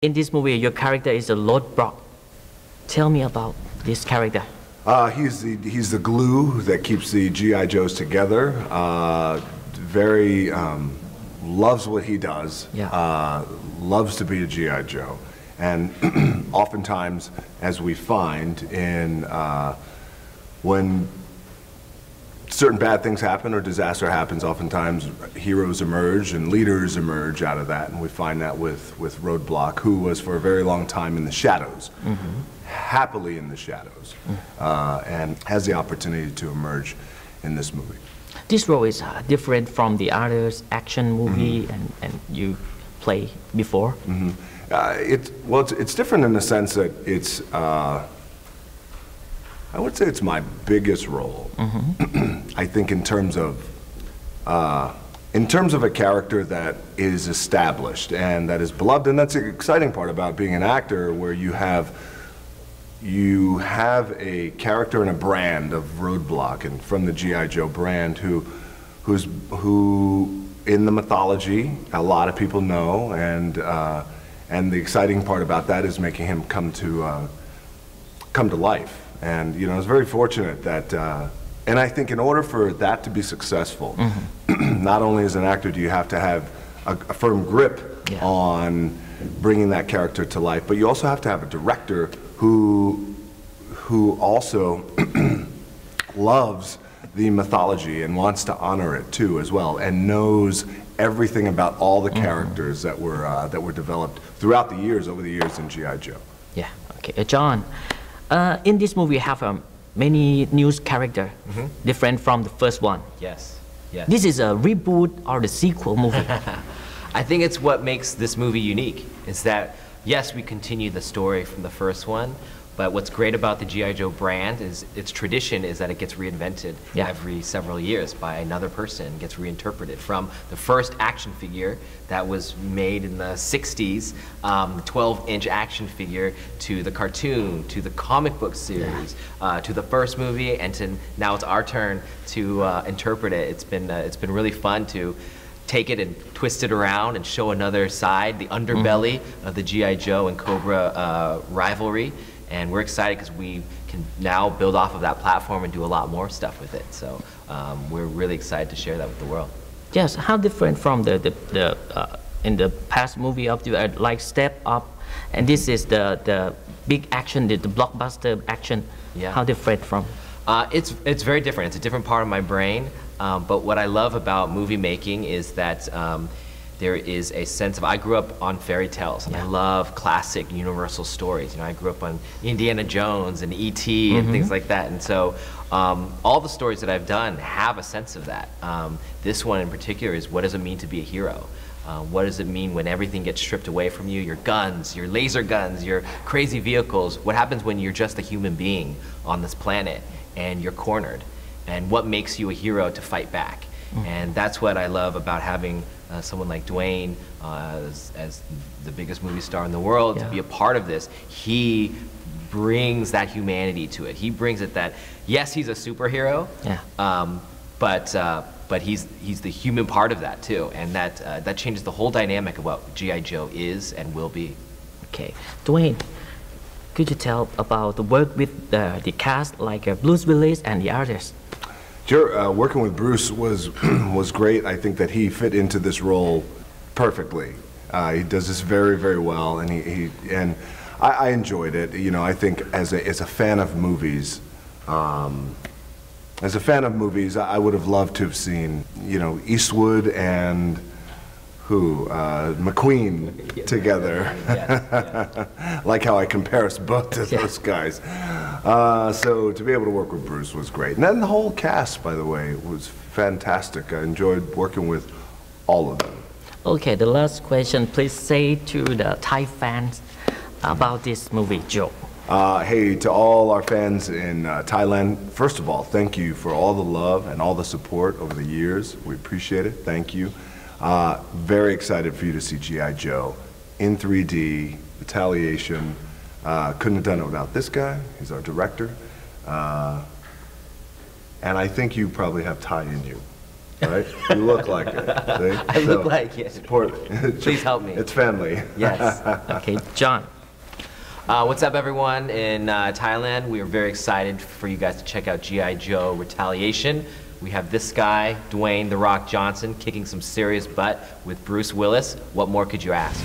in this movie, your character is a roadblock. Tell me about this character. He's the glue that keeps the G.I. Joes together. Very loves what he does. Loves to be a G.I. Joe, and oftentimes, as we find in when certain bad things happen or disaster happens, oftentimes heroes emerge and leaders emerge out of that, and we find that with Roadblock, who was for a very long time in the shadows, happily in the shadows, and has the opportunity to emerge in this movie. This role is different from the other action movie and you play before. It's different in the sense that it's. I would say it's my biggest role. I think in terms of a character that is established and that is beloved, and that's the exciting part about being an actor, where you have a character and a brand of Roadblock, and from the G.I. Joe brand, who in the mythology a lot of people know, and the exciting part about that is making him come to life. And I was very fortunate that, and I think in order for that to be successful, not only as an actor do you have to have a firm grip on bringing that character to life, but you also have to have a director who also loves the mythology and wants to honor it too as well, and knows everything about all the characters that were developed throughout the years, over the years in G.I. Joe. Yeah. Okay, John. In this movie, you have many new characters, different from the first one. Yes. This is a reboot or the sequel movie? I think it's what makes this movie unique, is that, yes, we continue the story from the first one, but what's great about the G.I. Joe brand is its tradition is that it gets reinvented every several years by another person, gets reinterpreted from the first action figure that was made in the 60s, 12-inch action figure, to the cartoon, to the comic book series, to the first movie, and to now it's our turn to interpret it. It's been really fun to take it and twist it around and show another side, the underbelly of the G.I. Joe and Cobra rivalry. And we're excited because we can now build off of that platform and do a lot more stuff with it. So we're really excited to share that with the world. Yes, how different from the in the past movie of the like Step Up, and this is the big action, the blockbuster action. How different from? It's very different. It's a different part of my brain. But what I love about movie making is that there is a sense of, I grew up on fairy tales, and I love classic universal stories. I grew up on Indiana Jones and E.T. and things like that. And so all the stories that I've done have a sense of that. This one in particular is, what does it mean to be a hero? What does it mean when everything gets stripped away from you? Your guns, your laser guns, your crazy vehicles. What happens when you're just a human being on this planet and you're cornered? And what makes you a hero to fight back? And that's what I love about having someone like Dwayne as the biggest movie star in the world to be a part of this. He brings that humanity to it. He brings it that, yes, he's a superhero, but he's the human part of that too, and that changes the whole dynamic of what G.I. Joe is and will be. Okay, Dwayne, could you tell about the work with the cast like Bruce Willis and the others? Sure, working with Bruce was great. I think that he fit into this role perfectly. He does this very, very well, and I enjoyed it. I think as a fan of movies, I would have loved to have seen Eastwood and McQueen together. Like how I compare us both to those guys. So to be able to work with Bruce was great. And then the whole cast, by the way, was fantastic. I enjoyed working with all of them. Okay, the last question. Please say to the Thai fans about this movie, Joe. Hey, to all our fans in Thailand, first of all, thank you for all the love and all the support over the years. We appreciate it. Thank you. Very excited for you to see G.I. Joe in 3D, Retaliation. Couldn't have done it without this guy. He's our director. And I think you probably have Thai in you. right? You look like it. See? I look like it. Support. Please help me. It's family. Yes. Okay, John. What's up, everyone in Thailand? We are very excited for you guys to check out G.I. Joe Retaliation. We have this guy, Dwayne "The Rock" Johnson, kicking some serious butt with Bruce Willis. What more could you ask?